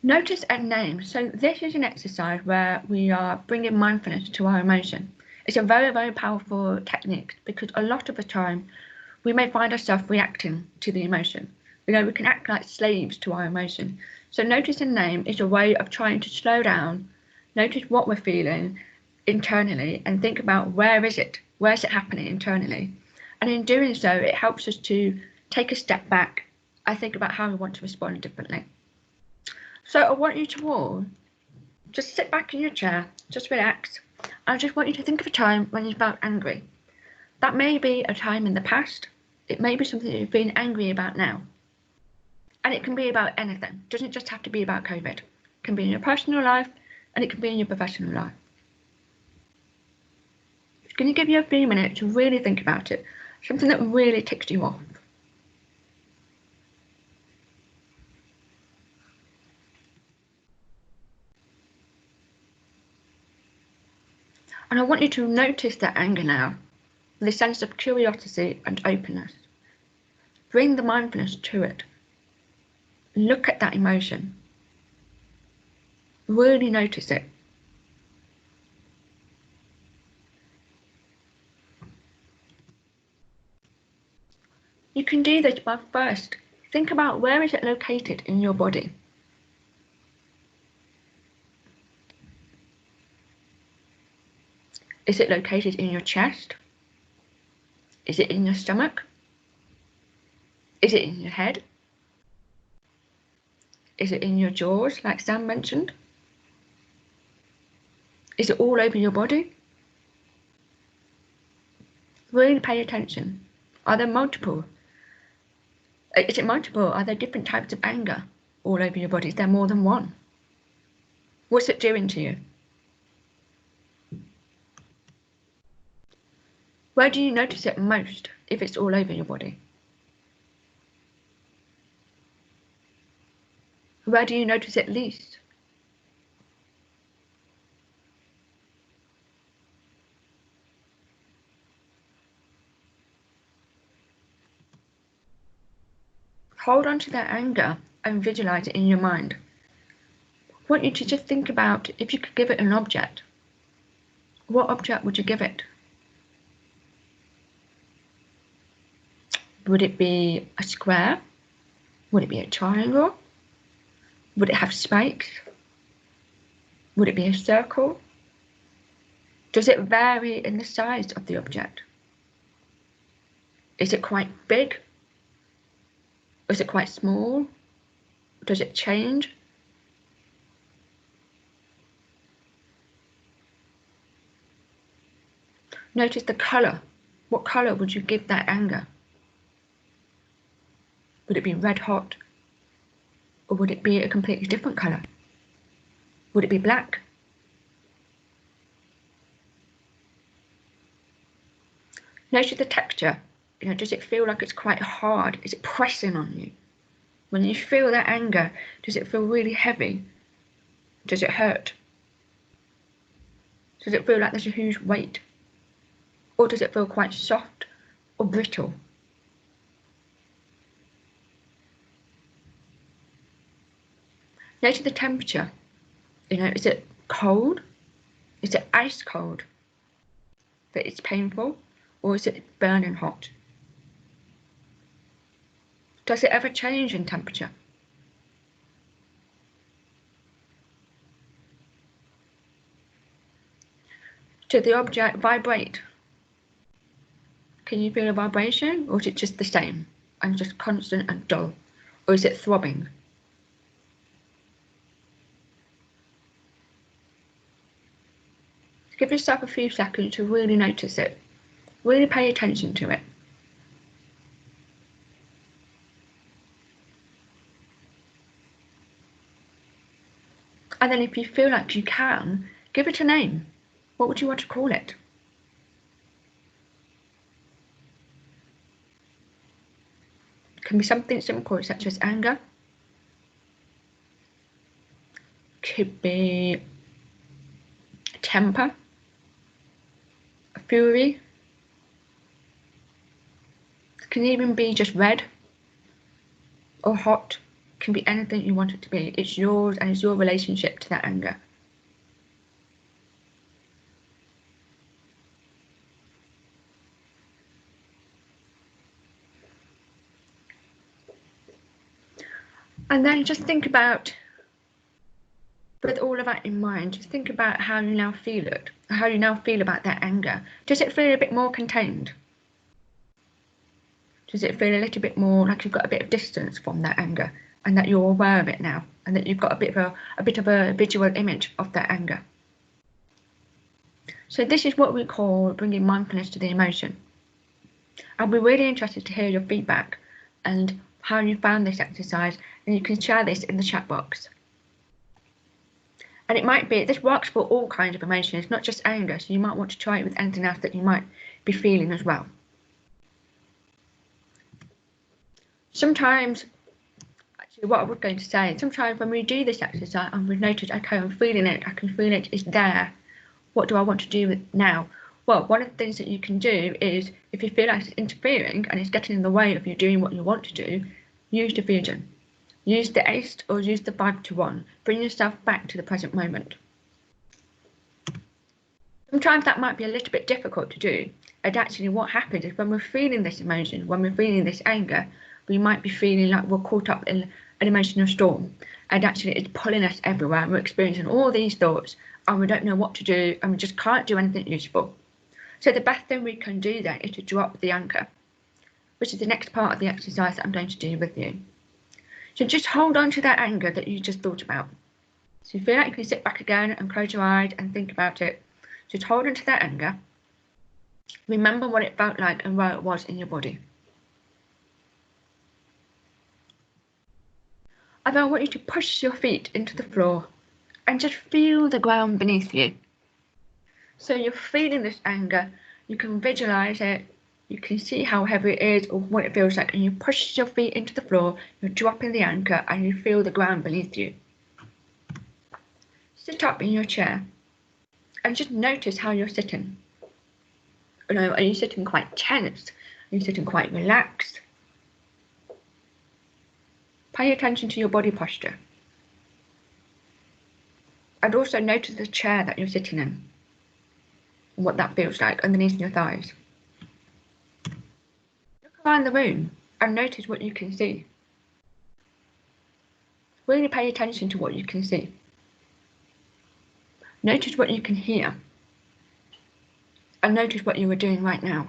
Notice a name. So this is an exercise where we are bringing mindfulness to our emotion. It's a very, very powerful technique because a lot of the time we may find ourselves reacting to the emotion. You know, we can act like slaves to our emotion. So notice a name is a way of trying to slow down, notice what we're feeling internally, and think about where's it happening internally. And in doing so, it helps us to take a step back and think about how we want to respond differently. So I want you to all just sit back in your chair, just relax. I just want you to think of a time when you felt angry. That may be a time in the past. It may be something that you've been angry about now. And it can be about anything. It doesn't just have to be about COVID. It can be in your personal life, and it can be in your professional life. It's going to give you a few minutes to really think about it. Something that really ticks you off. And I want you to notice that anger now, with a sense of curiosity and openness. Bring the mindfulness to it. Look at that emotion. Really notice it. You can do this by first think about where is it located in your body. Is it located in your chest? Is it in your stomach? Is it in your head? Is it in your jaws, like Sam mentioned? Is it all over your body? Really pay attention. Are there multiple? Is it multiple? Are there different types of anger all over your body? Is there more than one? What's it doing to you? Where do you notice it most if it's all over your body? Where do you notice it least? Hold on to that anger and visualize it in your mind. I want you to just think about if you could give it an object. What object would you give it? Would it be a square? Would it be a triangle? Would it have spikes? Would it be a circle? Does it vary in the size of the object? Is it quite big? Is it quite small? Does it change? Notice the colour. What colour would you give that anger? Would it be red hot? Or would it be a completely different colour? Would it be black? Notice the texture. You know, does it feel like it's quite hard? Is it pressing on you? When you feel that anger, does it feel really heavy? Does it hurt? Does it feel like there's a huge weight? Or does it feel quite soft or brittle? Notice the temperature. You know, is it cold? Is it ice cold that it's painful? Or is it burning hot? Does it ever change in temperature? Does the object vibrate? Can you feel a vibration, or is it just the same and just constant and dull? Or is it throbbing? Give yourself a few seconds to really notice it. Really pay attention to it. And then if you feel like you can, give it a name. What would you want to call it? It can be something simple such as anger. Could be temper, fury. It can even be just red or hot. It can be anything you want it to be. It's yours and it's your relationship to that anger. And then just think about, with all of that in mind, just think about how you now feel it, how you now feel about that anger. Does it feel a bit more contained? Does it feel a little bit more like you've got a bit of distance from that anger, and that you're aware of it now, and that you've got a bit of a visual image of that anger? So this is what we call bringing mindfulness to the emotion. I'll be really interested to hear your feedback and how you found this exercise, and you can share this in the chat box. And it might be, this works for all kinds of emotions, not just anger, so you might want to try it with anything else that you might be feeling as well. Sometimes, actually what I was going to say, sometimes when we do this exercise and we've noticed, okay, I'm feeling it, I can feel it, it's there. What do I want to do with now? Well, one of the things that you can do is, if you feel like it's interfering and it's getting in the way of you doing what you want to do, use diffusion. Use the ACE or use the 5 to 1. Bring yourself back to the present moment. Sometimes that might be a little bit difficult to do. And actually what happens is when we're feeling this emotion, when we're feeling this anger, we might be feeling like we're caught up in an emotional storm. And actually it's pulling us everywhere. We're experiencing all these thoughts and we don't know what to do and we just can't do anything useful. So the best thing we can do then is to drop the anchor, which is the next part of the exercise that I'm going to do with you. So just hold on to that anger that you just thought about. So you feel like you can sit back again and close your eyes and think about it. Just hold on to that anger. Remember what it felt like and where it was in your body. And then I want you to push your feet into the floor and just feel the ground beneath you. So you're feeling this anger, you can visualize it, you can see how heavy it is or what it feels like, and you push your feet into the floor, you're dropping the anchor and you feel the ground beneath you. Sit up in your chair and just notice how you're sitting. You know, are you sitting quite tense? Are you sitting quite relaxed? Pay attention to your body posture. And also notice the chair that you're sitting in and what that feels like underneath your thighs. Look around the room and notice what you can see. Really pay attention to what you can see. Notice what you can hear. And notice what you are doing right now.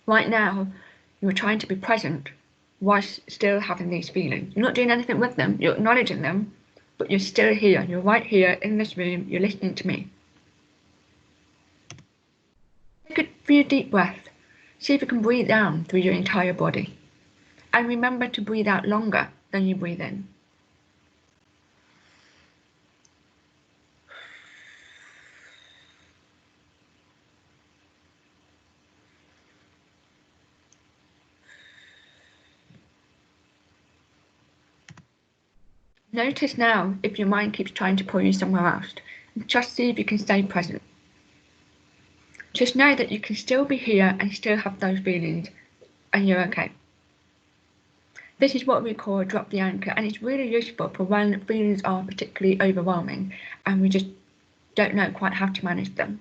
Right now, you are trying to be present whilst still having these feelings. You're not doing anything with them, you're acknowledging them, but you're still here. You're right here in this room, you're listening to me. Take a few deep breaths. See if you can breathe down through your entire body. And remember to breathe out longer than you breathe in. Notice now if your mind keeps trying to pull you somewhere else, and just see if you can stay present. Just know that you can still be here and still have those feelings, and you're okay. This is what we call drop the anchor, and it's really useful for when feelings are particularly overwhelming and we just don't know quite how to manage them.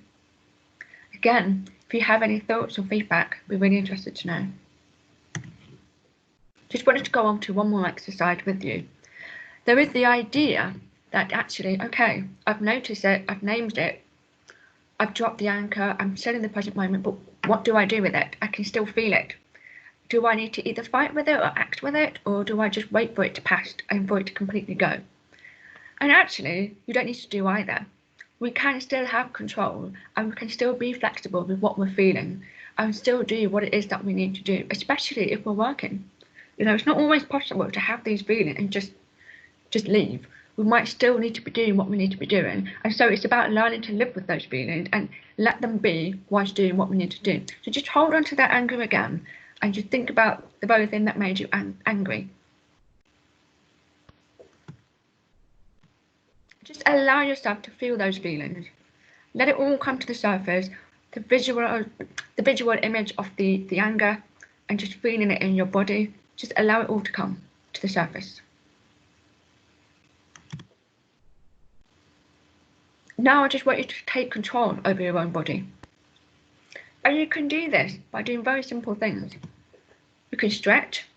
Again, if you have any thoughts or feedback, we're really interested to know. Just wanted to go on to one more exercise with you. There is the idea that actually, okay, I've noticed it, I've named it, I've dropped the anchor, I'm still in the present moment, but what do I do with it? I can still feel it. Do I need to either fight with it or act with it, or do I just wait for it to pass and for it to completely go? And actually, you don't need to do either. We can still have control, and we can still be flexible with what we're feeling and still do what it is that we need to do, especially if we're working. You know, it's not always possible to have these feelings and just leave. We might still need to be doing what we need to be doing, and so it's about learning to live with those feelings and let them be whilst doing what we need to do. So just hold on to that anger again and just think about the very thing that made you angry. Just allow yourself to feel those feelings. Let it all come to the surface, the visual image of the anger, and just feeling it in your body. Just allow it all to come to the surface. Now I just want you to take control over your own body. And you can do this by doing very simple things. You can stretch.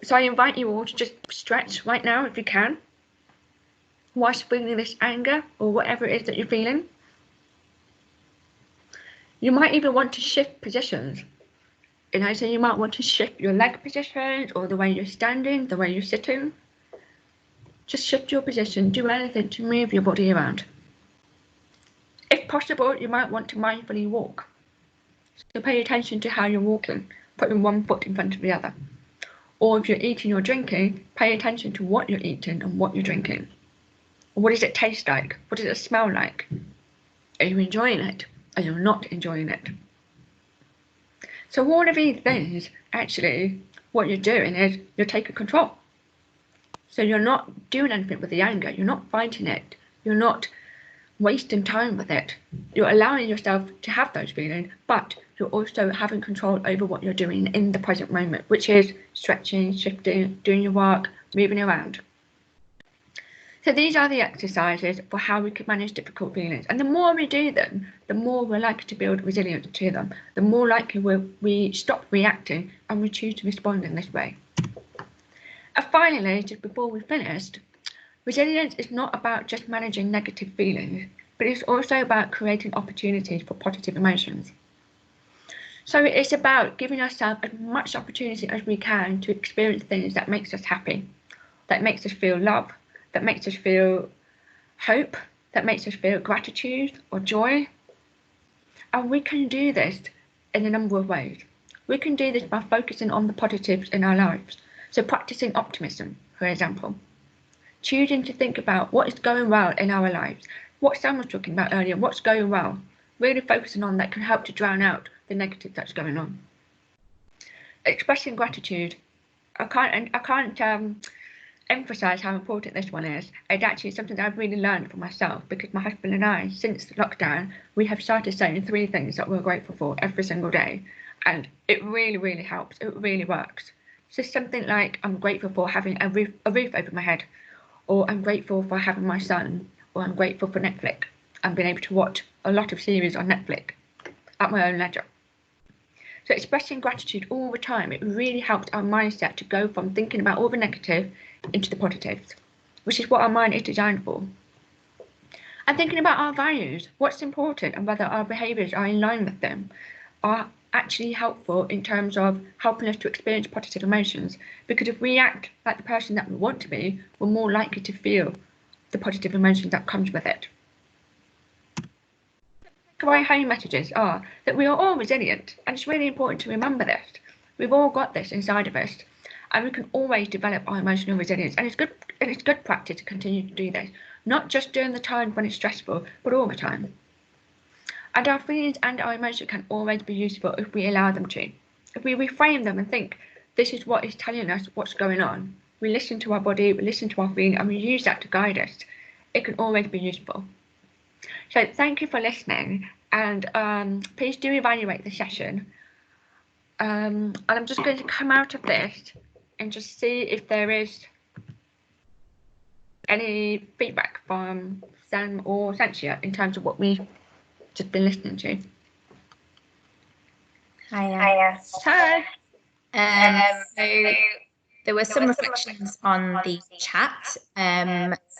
So I invite you all to just stretch right now if you can, whilst feeling this anger or whatever it is that you're feeling. You might even want to shift positions. You know, so you might want to shift your leg positions or the way you're standing, the way you're sitting. Just shift your position, do anything to move your body around. If possible, you might want to mindfully walk. So pay attention to how you're walking, putting one foot in front of the other. Or if you're eating or drinking, pay attention to what you're eating and what you're drinking. What does it taste like? What does it smell like? Are you enjoying it? Are you not enjoying it? So all of these things, actually, what you're doing is you're taking control. So you're not doing anything with the anger. You're not fighting it. You're not wasting time with it. You're allowing yourself to have those feelings, but you're also having control over what you're doing in the present moment, which is stretching, shifting, doing your work, moving around. So these are the exercises for how we can manage difficult feelings. And the more we do them, the more we're likely to build resilience to them. The more likely we stop reacting and we choose to respond in this way. And finally, just before we finished, resilience is not about just managing negative feelings, but it's also about creating opportunities for positive emotions. So it's about giving ourselves as much opportunity as we can to experience things that makes us happy, that makes us feel love, that makes us feel hope, that makes us feel gratitude or joy. And we can do this in a number of ways. We can do this by focusing on the positives in our lives. So practicing optimism, for example. Choosing to think about what is going well in our lives. What Sam was talking about earlier, what's going well. Really focusing on that can help to drown out the negative that's going on. Expressing gratitude. I can't emphasize how important this one is. It's actually something that I've really learned for myself, because my husband and I, since the lockdown, we have started saying 3 things that we're grateful for every single day. And it really, really helps. It really works. So something like, I'm grateful for having a roof over my head, or I'm grateful for having my son, or I'm grateful for Netflix and being able to watch a lot of series on Netflix at my own leisure. So expressing gratitude all the time, it really helps our mindset to go from thinking about all the negative into the positives, which is what our mind is designed for. And thinking about our values, what's important, and whether our behaviours are in line with them, are actually helpful in terms of helping us to experience positive emotions. Because if we act like the person that we want to be, we're more likely to feel the positive emotion that comes with it. Takeaway home messages are that we are all resilient, and it's really important to remember this. We've all got this inside of us, and we can always develop our emotional resilience. And it's good practice to continue to do this, not just during the times when it's stressful, but all the time. And our feelings and our emotions can always be useful if we allow them to. If we reframe them and think, this is what is telling us what's going on, we listen to our body, we listen to our feelings, and we use that to guide us, it can always be useful. So thank you for listening, and please do evaluate the session. And I'm just going to come out of this and just see if there is any feedback from Sam or Sanchia in terms of what we've just been listening to. Hiya. Hi. So there were some reflections on the chat.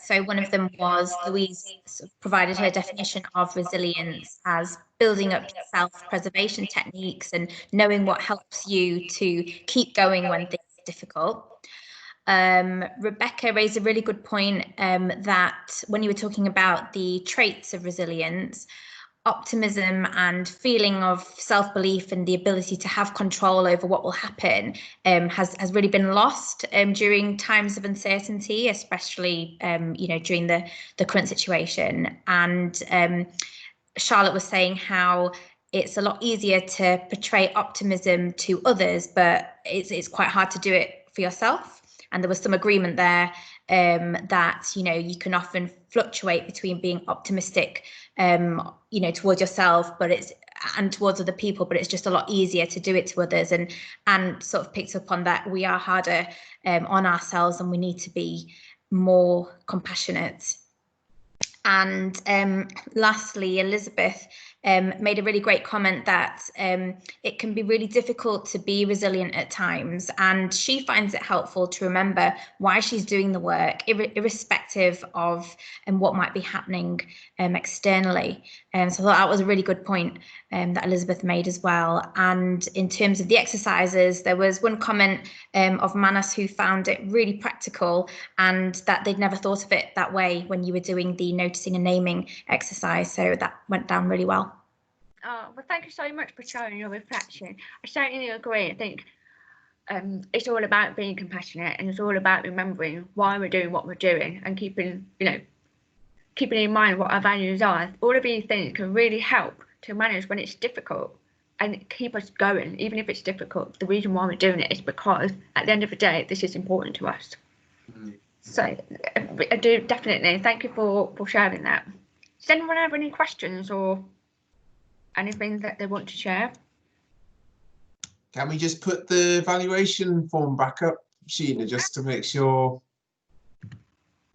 So one of them was Louise provided her definition of resilience as building up self-preservation techniques and knowing what helps you to keep going when things are difficult. Rebecca raised a really good point that when you were talking about the traits of resilience, optimism and feeling of self-belief and the ability to have control over what will happen has really been lost during times of uncertainty, especially during the current situation. And Charlotte was saying how it's a lot easier to portray optimism to others, but it's quite hard to do it for yourself. And there was some agreement there that you can often fluctuate between being optimistic towards yourself and towards other people, but it's just a lot easier to do it to others, and sort of picked up on that we are harder on ourselves and we need to be more compassionate. And lastly, Elizabeth made a really great comment that it can be really difficult to be resilient at times, and she finds it helpful to remember why she's doing the work, irrespective of what might be happening externally. So I thought that was a really good point that Elizabeth made as well. And in terms of the exercises, there was one comment of Manas who found it really practical and that they'd never thought of it that way when you were doing the noticing and naming exercise. So that went down really well. Oh, well, thank you so much for sharing your reflection. I certainly agree. I think it's all about being compassionate, and it's all about remembering why we're doing what we're doing and keeping in mind what our values are. All of these things can really help to manage when it's difficult and keep us going, even if it's difficult. The reason why we're doing it is because at the end of the day, this is important to us. Mm-hmm. So I do definitely thank you for sharing that. Does anyone have any questions or anything that they want to share? Can we just put the evaluation form back up, Sheena, just to make sure?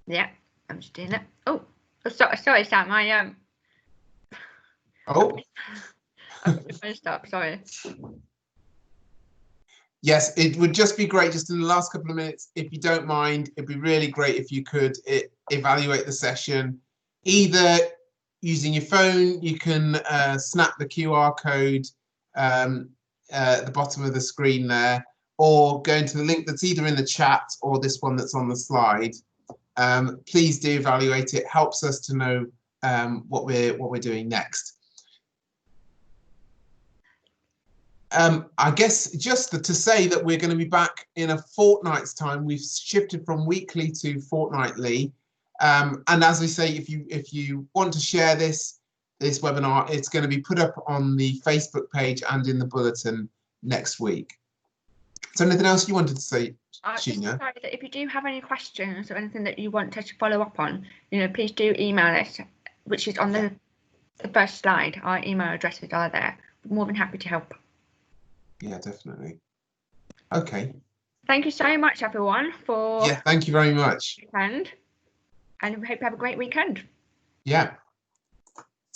Yeah, I'm just doing it. Oh, sorry, Sam. Oh. I'm stop. Sorry. Yes, it would just be great, just in the last couple of minutes, if you don't mind, it'd be really great if you could evaluate the session, either using your phone. You can snap the QR code at the bottom of the screen there, or go into the link that's either in the chat or this one that's on the slide. Please do evaluate it. Helps us to know what we're doing next. I guess just to say that we're going to be back in a fortnight's time. We've shifted from weekly to fortnightly. And as we say, if you want to share this webinar, it's going to be put up on the Facebook page and in the bulletin next week. Is there anything else you wanted to say, Sheena? If you do have any questions or anything that you want us to follow up on, please do email us, which is on the first slide. Our email addresses are there. We're more than happy to help. Yeah, definitely. Okay. Thank you so much, everyone, for. Yeah, thank you very much. And we hope you have a great weekend. Yeah.